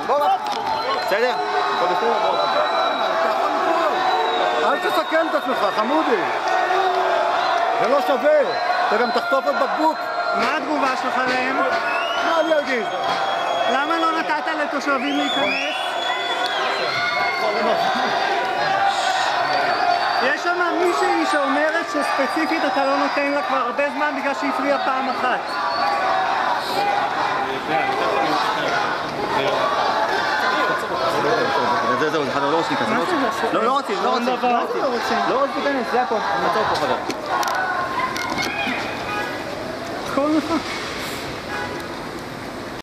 בסדר? הכל בסדר? אל תסכן את עצמך, חמודי. זה לא שווה. אתה גם תחטוף עוד בקבוק. מה התגובה שלך להם? מה אני אגיד? למה לא נתת לתושבים להיכנס? יש שם מישהי שאומרת שספציפית אתה לא נותן לה כבר הרבה זמן בגלל שהיא הפריעה פעם אחת. זהו, זה לא רוצים כזה. מה זה? לא רוצים, לא רוצים. לא רוצים להיכנס, זה הכל. נעצור פה חבר. כל נכון.